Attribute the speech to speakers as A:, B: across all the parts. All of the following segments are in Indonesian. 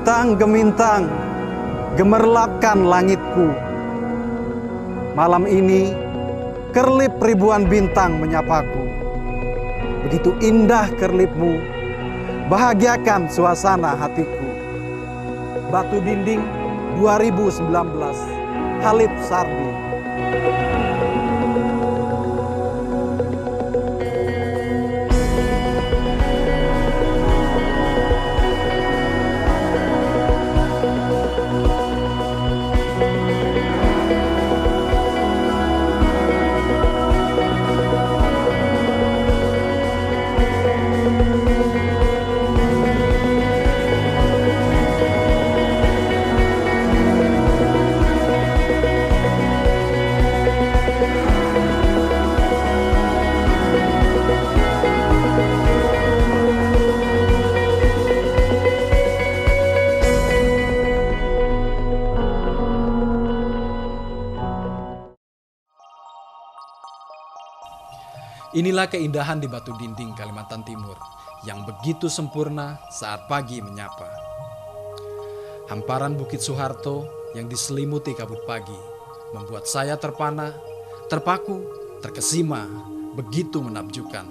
A: Bintang gemintang, gemerlapkan langitku. Malam ini, kerlip ribuan bintang menyapaku. Begitu indah kerlipmu, bahagiakan suasana hatiku. Batu Dinding 2019, Halid Sardi.
B: Inilah keindahan di Batu Dinding, Kalimantan Timur, yang begitu sempurna saat pagi menyapa. Hamparan Bukit Soeharto yang diselimuti kabut pagi, membuat saya terpana, terpaku, terkesima, begitu menakjubkan.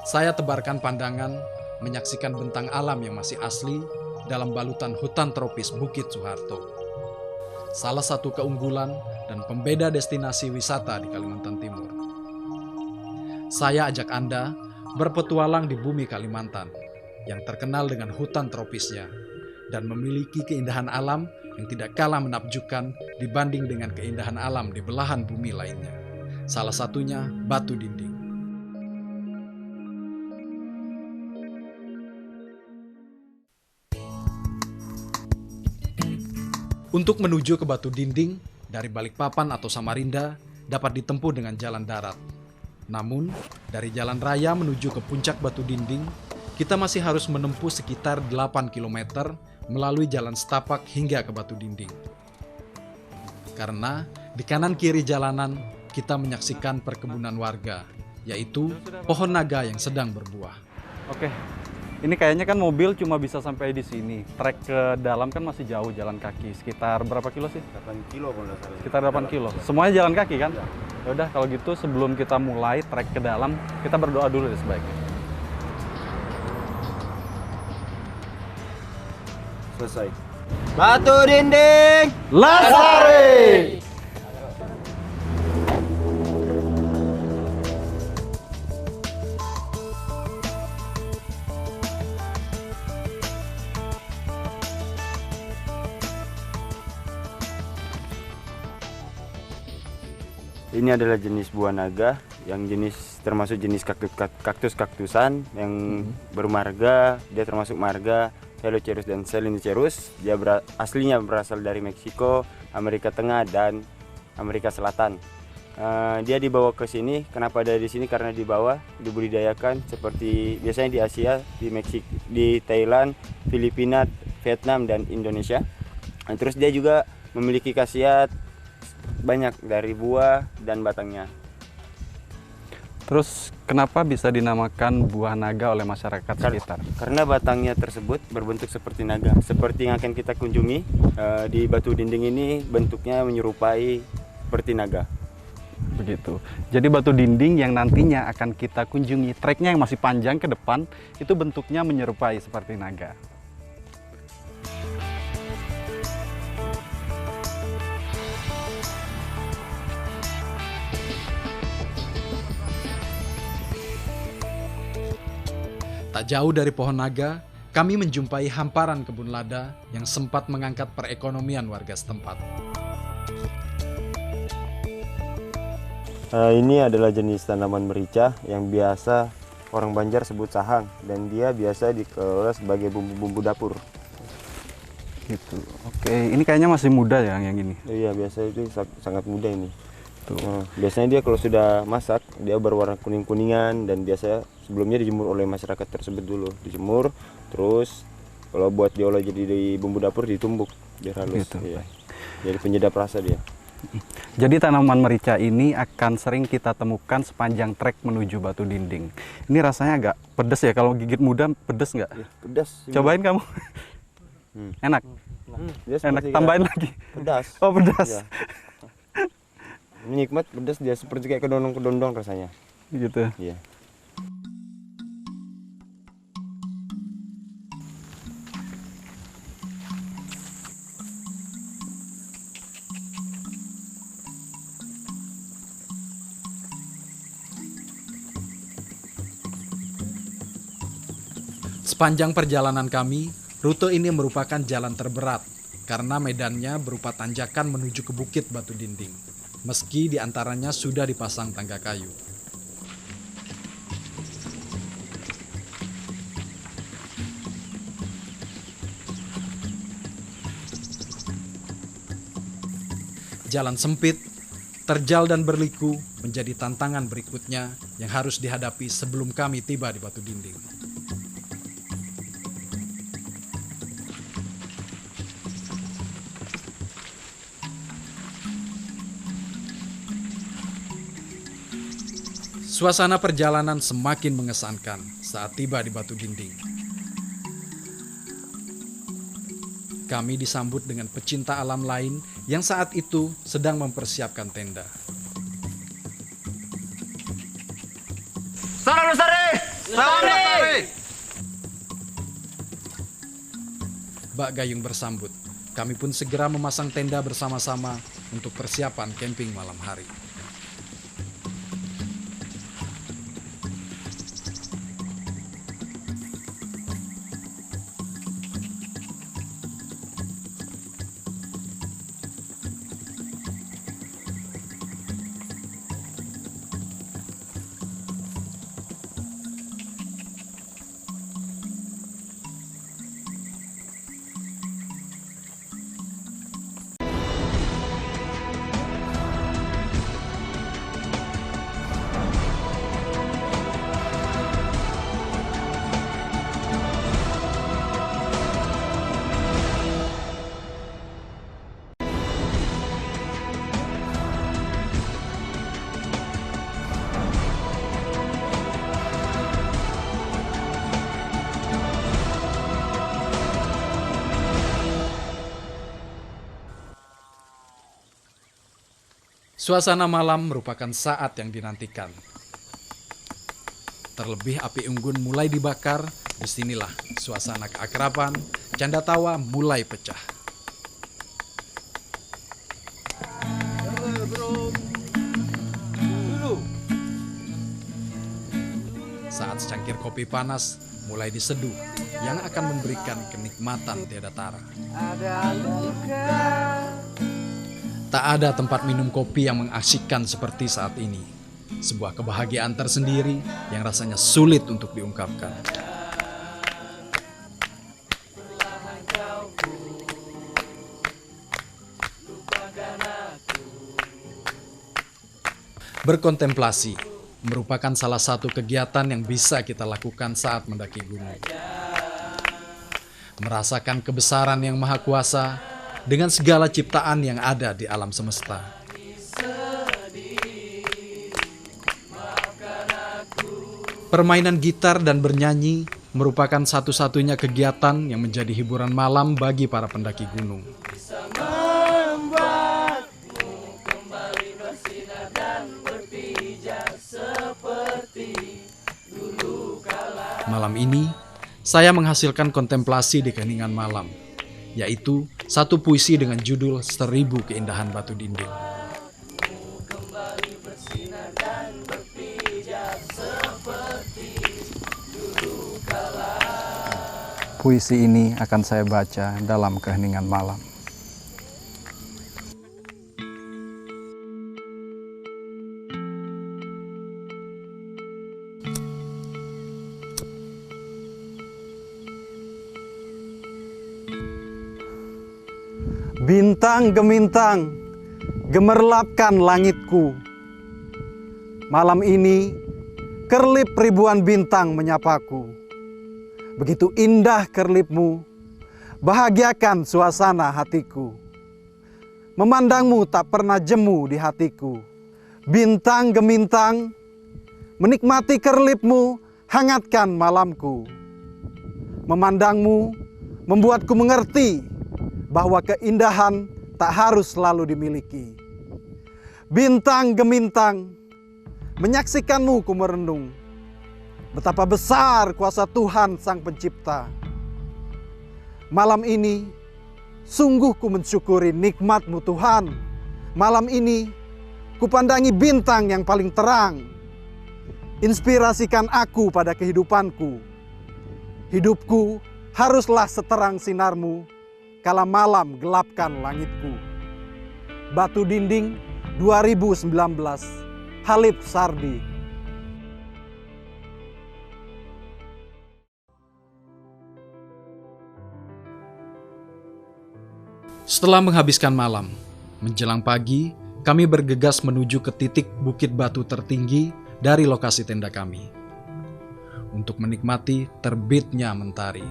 B: Saya tebarkan pandangan, menyaksikan bentang alam yang masih asli dalam balutan hutan tropis Bukit Soeharto. Salah satu keunggulan dan pembeda destinasi wisata di Kalimantan Timur. Saya ajak Anda berpetualang di bumi Kalimantan yang terkenal dengan hutan tropisnya dan memiliki keindahan alam yang tidak kalah menakjubkan dibanding dengan keindahan alam di belahan bumi lainnya. Salah satunya Batu Dinding. Untuk menuju ke Batu Dinding, dari Balikpapan atau Samarinda dapat ditempuh dengan jalan darat. Namun, dari jalan raya menuju ke puncak Batu Dinding, kita masih harus menempuh sekitar 8 km melalui jalan setapak hingga ke Batu Dinding. Karena di kanan kiri jalanan kita menyaksikan perkebunan warga, yaitu pohon naga yang sedang berbuah.
A: Oke, ini kayaknya kan mobil cuma bisa sampai di sini. Trek ke dalam kan masih jauh jalan kaki. Sekitar berapa kilo sih?
C: 8 kilo kalau nggak salah.
A: Sekitar 8 kilo. Semuanya jalan kaki kan? Ya udah kalau gitu sebelum kita mulai trek ke dalam, kita berdoa dulu deh sebaiknya.
C: Selesai. Batu Dinding
A: Lestari!
C: Ini adalah jenis buah naga yang termasuk jenis kaktus-kaktusan yang bermarga. Dia termasuk marga Halocerus dan Selenicerus. Dia aslinya berasal dari Meksiko, Amerika Tengah dan Amerika Selatan. Dia dibawa ke sini. Kenapa ada di sini? Karena dibawa dibudidayakan seperti biasanya di Asia, di Meksiko, di Thailand, Filipina, Vietnam dan Indonesia. Terus dia juga memiliki khasiat banyak dari buah dan batangnya.
A: Terus kenapa bisa dinamakan buah naga oleh masyarakat sekitar?
C: Karena batangnya tersebut berbentuk seperti naga. Seperti yang akan kita kunjungi di Batu Dinding ini, bentuknya menyerupai seperti naga.
A: Begitu. Jadi Batu Dinding yang nantinya akan kita kunjungi, treknya yang masih panjang ke depan, itu bentuknya menyerupai seperti naga.
B: Tak jauh dari pohon naga, kami menjumpai hamparan kebun lada yang sempat mengangkat perekonomian warga setempat.
C: Ini adalah jenis tanaman merica yang biasa orang Banjar sebut sahang, dan dia biasa dikelola sebagai bumbu-bumbu dapur.
A: Gitu. Oke, ini kayaknya masih muda ya yang ini.
C: Iya, biasa itu sangat muda ini.
A: Tuh.
C: Biasanya dia kalau sudah masak, dia berwarna kuning-kuningan, dan biasanya sebelumnya dijemur oleh masyarakat tersebut dulu. Dijemur, terus kalau buat diolah jadi bumbu dapur ditumbuk biar halus.
A: Gitu.
C: Iya. Jadi penyedap rasa dia.
A: Jadi tanaman merica ini akan sering kita temukan sepanjang trek menuju Batu Dinding. Ini rasanya agak pedas ya, kalau gigit muda pedas nggak?
C: Ya, pedas.
A: Cobain kamu. Enak.
C: Dia
A: Enak,
C: seperti
A: tambahin
C: kayak
A: lagi.
C: pedas.
A: Oh, pedas.
C: Iya. Nikmat pedas, dia seperti kayak kedondong-kedondong rasanya.
A: Gitu.
C: Iya.
B: Sepanjang perjalanan kami, rute ini merupakan jalan terberat karena medannya berupa tanjakan menuju ke Bukit Batu Dinding. Meski di antaranya sudah dipasang tangga kayu. Jalan sempit, terjal dan berliku menjadi tantangan berikutnya yang harus dihadapi sebelum kami tiba di Batu Dinding. Suasana perjalanan semakin mengesankan saat tiba di Batu Dinding. Kami disambut dengan pecinta alam lain yang saat itu sedang mempersiapkan tenda.
D: Salam Lestari! Salam Lestari!
B: Bak Gayung bersambut. Kami pun segera memasang tenda bersama-sama untuk persiapan camping malam hari. Suasana malam merupakan saat yang dinantikan. Terlebih api unggun mulai dibakar, disinilah suasana keakraban, canda tawa mulai pecah. Saat secangkir kopi panas mulai diseduh yang akan memberikan kenikmatan tiada tara. Tak ada tempat minum kopi yang mengasyikkan seperti saat ini. Sebuah kebahagiaan tersendiri yang rasanya sulit untuk diungkapkan. Berkontemplasi merupakan salah satu kegiatan yang bisa kita lakukan saat mendaki gunung. Merasakan kebesaran yang maha kuasa dengan segala ciptaan yang ada di alam semesta. Permainan gitar dan bernyanyi merupakan satu-satunya kegiatan yang menjadi hiburan malam bagi para pendaki gunung. Malam ini, saya menghasilkan kontemplasi di keheningan malam, yaitu satu puisi dengan judul 1000 Keindahan Batu Dinding.
A: Puisi ini akan saya baca dalam keheningan malam. Bintang gemintang, gemerlapkan langitku. Malam ini, kerlip ribuan bintang menyapaku. Begitu indah kerlipmu, bahagiakan suasana hatiku.
E: Memandangmu tak pernah jemu di hatiku. Bintang gemintang, menikmati kerlipmu, hangatkan malamku. Memandangmu membuatku mengerti bahwa keindahan tak harus selalu dimiliki. Bintang gemintang, menyaksikanmu ku merenung. Betapa besar kuasa Tuhan Sang Pencipta. Malam ini, sungguh ku mensyukuri nikmat-Mu Tuhan. Malam ini, ku pandangi bintang yang paling terang. Inspirasikan aku pada kehidupanku. Hidupku haruslah seterang sinar-Mu, kala malam gelapkan langitku. Batu Dinding 2019, Halib Sardi.
B: Setelah menghabiskan malam, menjelang pagi, kami bergegas menuju ke titik bukit batu tertinggi dari lokasi tenda kami untuk menikmati terbitnya mentari.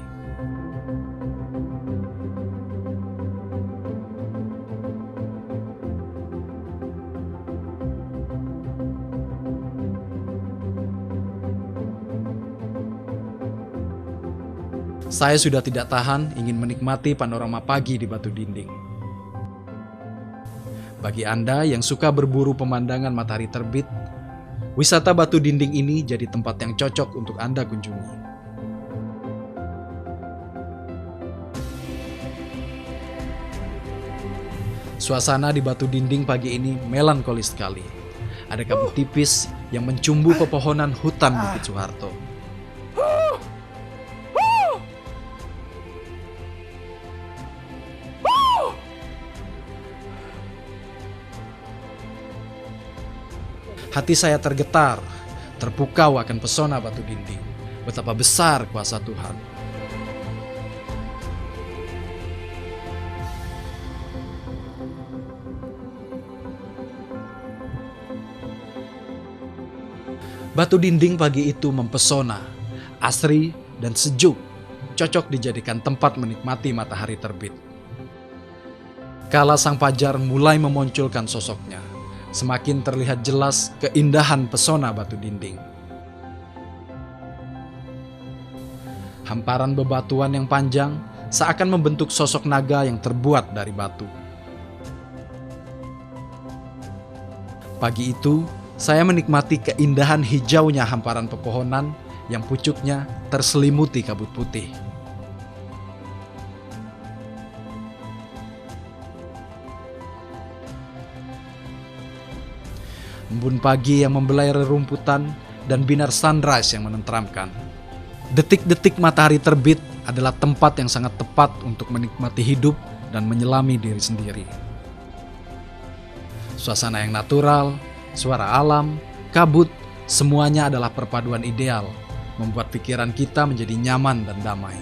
B: Saya sudah tidak tahan ingin menikmati panorama pagi di Batu Dinding. Bagi Anda yang suka berburu pemandangan matahari terbit, wisata Batu Dinding ini jadi tempat yang cocok untuk Anda kunjungi. Suasana di Batu Dinding pagi ini melankolis sekali. Ada kabut tipis yang mencumbu pepohonan hutan Bukit Soeharto. Hati saya tergetar, terpukau akan pesona Batu Dinding. Betapa besar kuasa Tuhan. Batu Dinding pagi itu mempesona, asri dan sejuk, cocok dijadikan tempat menikmati matahari terbit. Kala sang fajar mulai memunculkan sosoknya, semakin terlihat jelas keindahan pesona Batu Dinding. Hamparan bebatuan yang panjang seakan membentuk sosok naga yang terbuat dari batu. Pagi itu, saya menikmati keindahan hijaunya hamparan pepohonan yang pucuknya terselimuti kabut putih. Embun pagi yang membelai rerumputan dan binar sunrise yang menenteramkan. Detik-detik matahari terbit adalah tempat yang sangat tepat untuk menikmati hidup dan menyelami diri sendiri. Suasana yang natural, suara alam, kabut, semuanya adalah perpaduan ideal, membuat pikiran kita menjadi nyaman dan damai.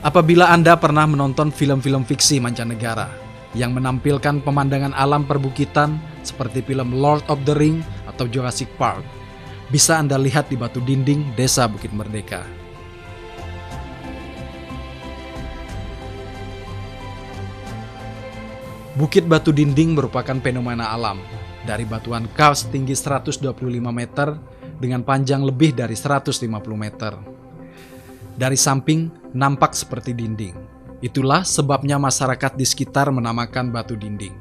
B: Apabila Anda pernah menonton film-film fiksi mancanegara yang menampilkan pemandangan alam perbukitan seperti film Lord of the Ring atau Jurassic Park, bisa Anda lihat di Batu Dinding, Desa Bukit Merdeka. Bukit Batu Dinding merupakan fenomena alam dari batuan kars tinggi 125 meter dengan panjang lebih dari 150 meter. Dari samping nampak seperti dinding. Itulah sebabnya masyarakat di sekitar menamakan Batu Dinding.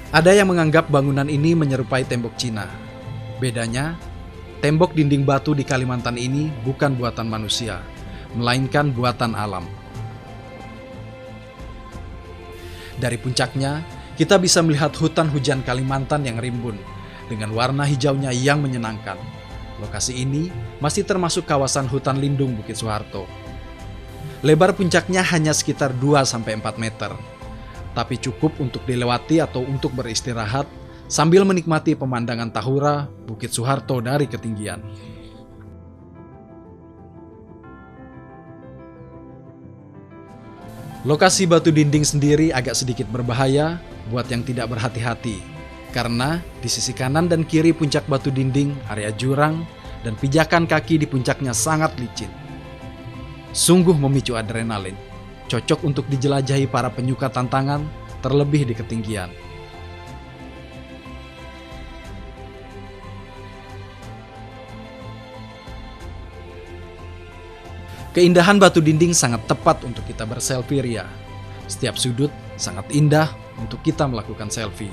B: Ada yang menganggap bangunan ini menyerupai tembok Cina. Bedanya, tembok dinding batu di Kalimantan ini bukan buatan manusia, melainkan buatan alam. Dari puncaknya, kita bisa melihat hutan hujan Kalimantan yang rimbun, dengan warna hijaunya yang menyenangkan. Lokasi ini masih termasuk kawasan hutan lindung Bukit Soeharto. Lebar puncaknya hanya sekitar 2-4 meter, tapi cukup untuk dilewati atau untuk beristirahat sambil menikmati pemandangan Tahura Bukit Soeharto dari ketinggian. Lokasi Batu Dinding sendiri agak sedikit berbahaya buat yang tidak berhati-hati, karena di sisi kanan dan kiri puncak Batu Dinding area jurang dan pijakan kaki di puncaknya sangat licin. Sungguh memicu adrenalin, cocok untuk dijelajahi para penyuka tantangan, terlebih di ketinggian. Keindahan batu dinding sangat tepat untuk kita berselfie ria. Setiap sudut sangat indah untuk kita melakukan selfie.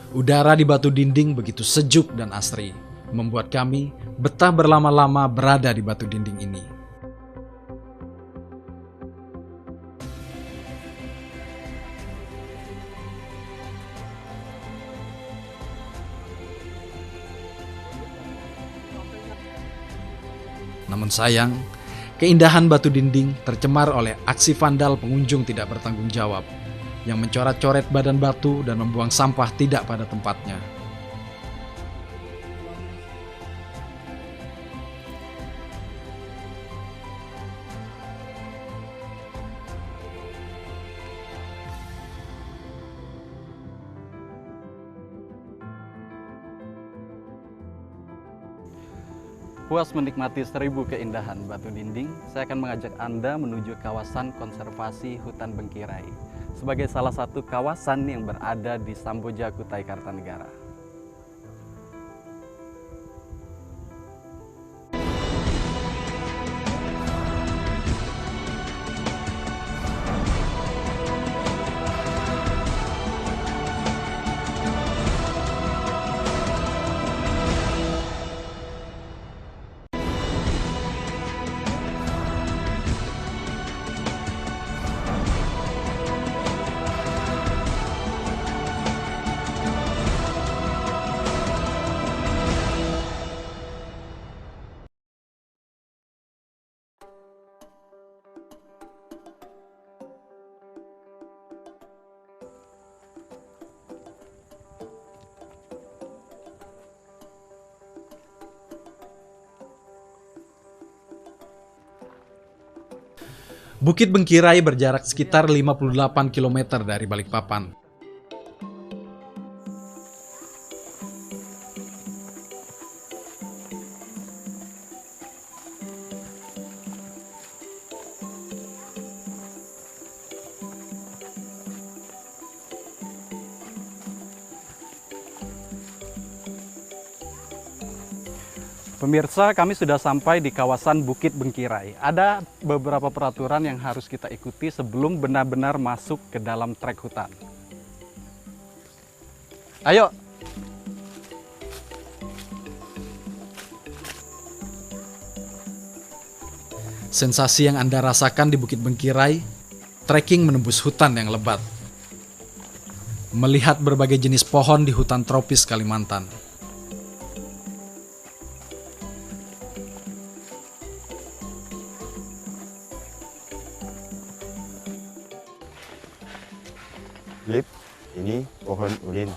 B: Udara di batu dinding begitu sejuk dan asri, membuat kami betah berlama-lama berada di batu dinding ini. Namun sayang, keindahan batu dinding tercemar oleh aksi vandal pengunjung tidak bertanggung jawab yang mencoret-coret badan batu dan membuang sampah tidak pada tempatnya.
A: Puas menikmati 1000 keindahan batu dinding, saya akan mengajak Anda menuju kawasan konservasi hutan Bengkirai sebagai salah satu kawasan yang berada di Samboja, Kutai Kartanegara.
B: Bukit Bengkirai berjarak sekitar 58 km dari Balikpapan.
A: Pemirsa, kami sudah sampai di kawasan Bukit Bengkirai. Ada beberapa peraturan yang harus kita ikuti sebelum benar-benar masuk ke dalam trek hutan. Ayo!
B: Sensasi yang Anda rasakan di Bukit Bengkirai, trekking menembus hutan yang lebat. Melihat berbagai jenis pohon di hutan tropis Kalimantan.
C: Lip, ini pohon ulin.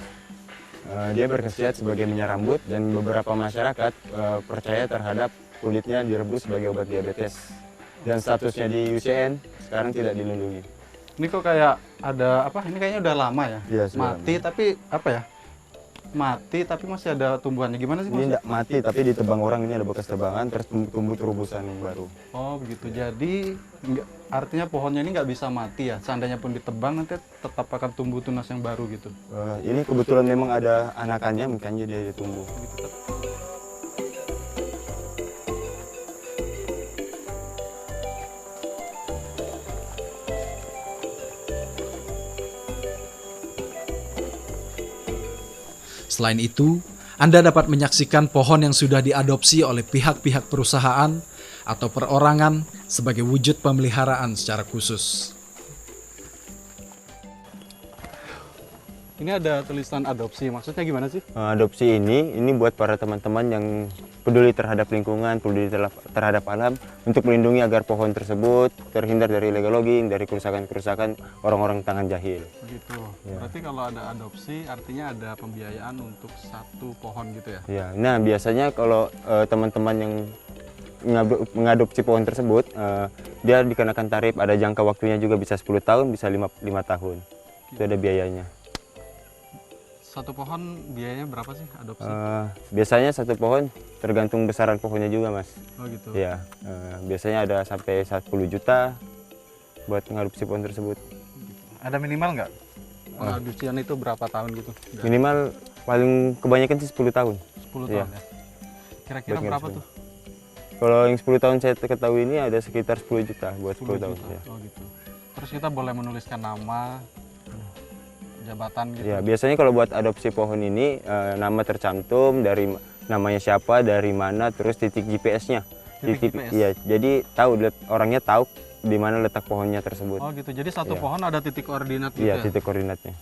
C: Dia berkhasiat sebagai minyak rambut dan beberapa masyarakat percaya terhadap kulitnya direbus sebagai obat diabetes. Dan statusnya di UCN sekarang tidak dilindungi.
A: Ini kok kayak ada apa? Ini kayaknya udah lama ya?
C: Iya, sudah
A: mati
C: lama.
A: tapi apa ya? Mati tapi masih ada tumbuhannya. Gimana sih
C: Ini
A: Mas?
C: tidak mati tapi ditebang orang, ini ada bekas tebangan terus tumbuh terubusan yang baru.
A: Oh begitu. Jadi artinya pohonnya ini nggak bisa mati ya. Seandainya pun ditebang nanti tetap akan tumbuh tunas yang baru gitu.
C: Ini kebetulan memang ada anakannya, makanya dia tumbuh.
B: Selain itu, Anda dapat menyaksikan pohon yang sudah diadopsi oleh pihak-pihak perusahaan atau perorangan sebagai wujud pemeliharaan secara khusus.
A: Ini ada tulisan adopsi, maksudnya gimana sih?
C: Adopsi ini buat para teman-teman yang peduli terhadap lingkungan, peduli terhadap alam, untuk melindungi agar pohon tersebut terhindar dari illegal logging, dari kerusakan-kerusakan orang-orang tangan jahil.
A: Begitu.
C: Ya.
A: Berarti kalau ada adopsi artinya ada pembiayaan untuk satu pohon gitu ya?
C: Ya, nah biasanya kalau teman-teman yang mengadopsi pohon tersebut, dia dikenakan tarif, ada jangka waktunya juga, bisa 10 tahun, bisa 5 tahun. Itu ada biayanya.
A: satu pohon biayanya berapa sih adopsi?
C: Biasanya satu pohon tergantung besaran pohonnya juga, Mas.
A: Oh gitu.
C: Ya, biasanya ada sampai 10 juta buat mengadopsi pohon tersebut.
A: Ada minimal nggak? Pengadopsian itu berapa tahun gitu? Nggak.
C: Minimal paling kebanyakan sih 10 tahun.
A: 10
C: Iya.
A: tahun ya. Kira-kira
C: Buat
A: berapa
C: ngadopsi.
A: tuh?
C: Kalau yang 10 tahun saya ketahui ini ada sekitar 10 juta buat 10 tahun.
A: juta.
C: Ya.
A: Oh gitu. Terus kita boleh menuliskan nama, jabatan gitu.
C: Ya, biasanya kalau buat adopsi pohon ini nama tercantum dari namanya siapa, dari mana, terus titik GPS-nya.
A: Titik GPS?
C: Iya, jadi orangnya tahu di mana letak pohonnya tersebut.
A: Oh gitu. Jadi satu
C: Iya.
A: pohon ada titik koordinat gitu
C: Iya,
A: ya?
C: titik koordinatnya.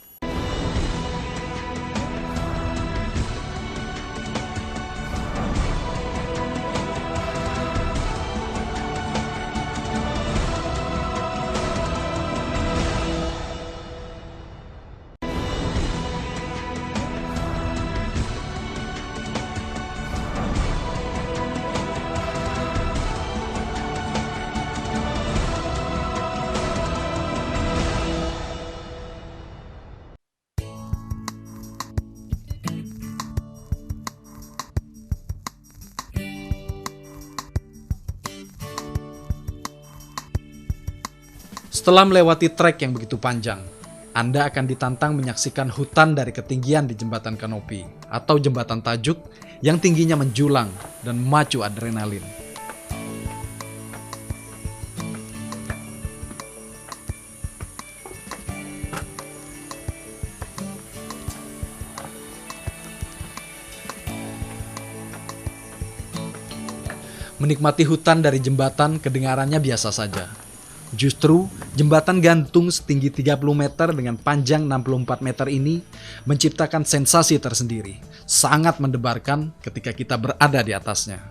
B: Setelah melewati trek yang begitu panjang, Anda akan ditantang menyaksikan hutan dari ketinggian di jembatan kanopi atau jembatan tajuk yang tingginya menjulang dan memacu adrenalin. Menikmati hutan dari jembatan kedengarannya biasa saja. Justru, jembatan gantung setinggi 30 meter dengan panjang 64 meter ini menciptakan sensasi tersendiri, sangat mendebarkan ketika kita berada di atasnya.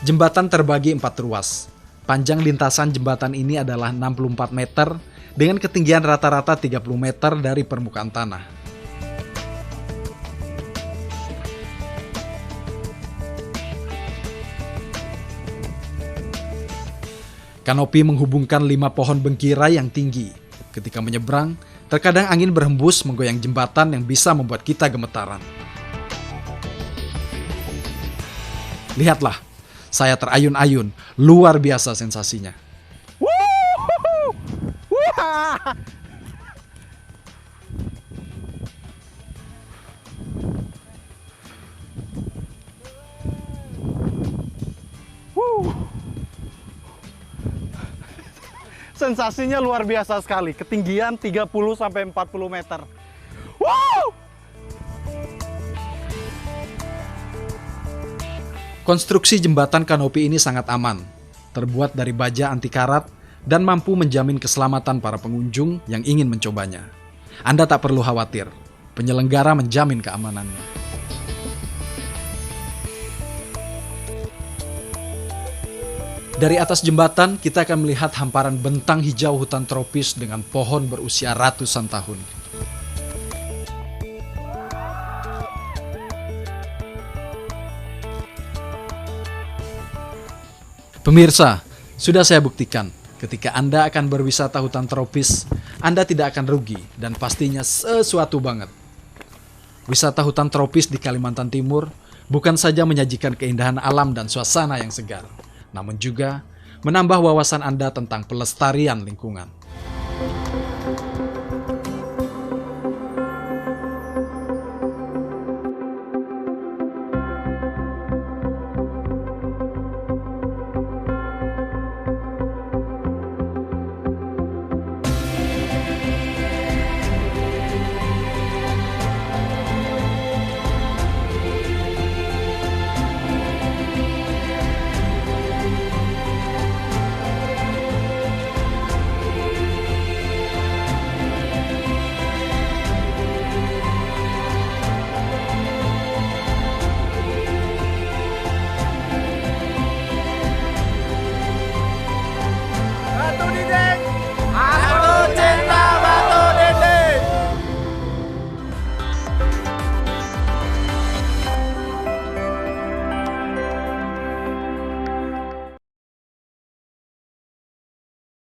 B: Jembatan terbagi 4 ruas. Panjang lintasan jembatan ini adalah 64 meter dengan ketinggian rata-rata 30 meter dari permukaan tanah. Kanopi menghubungkan 5 pohon bengkirai yang tinggi. Ketika menyeberang, terkadang angin berhembus menggoyang jembatan yang bisa membuat kita gemetaran. Lihatlah, saya terayun-ayun, luar biasa sensasinya.
E: Sensasinya luar biasa sekali, ketinggian 30 sampai 40 meter. Wow!
B: Konstruksi jembatan kanopi ini sangat aman, terbuat dari baja anti karat dan mampu menjamin keselamatan para pengunjung yang ingin mencobanya. Anda tak perlu khawatir, penyelenggara menjamin keamanannya. Dari atas jembatan, kita akan melihat hamparan bentang hijau hutan tropis dengan pohon berusia ratusan tahun. Pemirsa, sudah saya buktikan, ketika Anda akan berwisata hutan tropis, Anda tidak akan rugi dan pastinya sesuatu banget. Wisata hutan tropis di Kalimantan Timur bukan saja menyajikan keindahan alam dan suasana yang segar, namun juga menambah wawasan Anda tentang pelestarian lingkungan.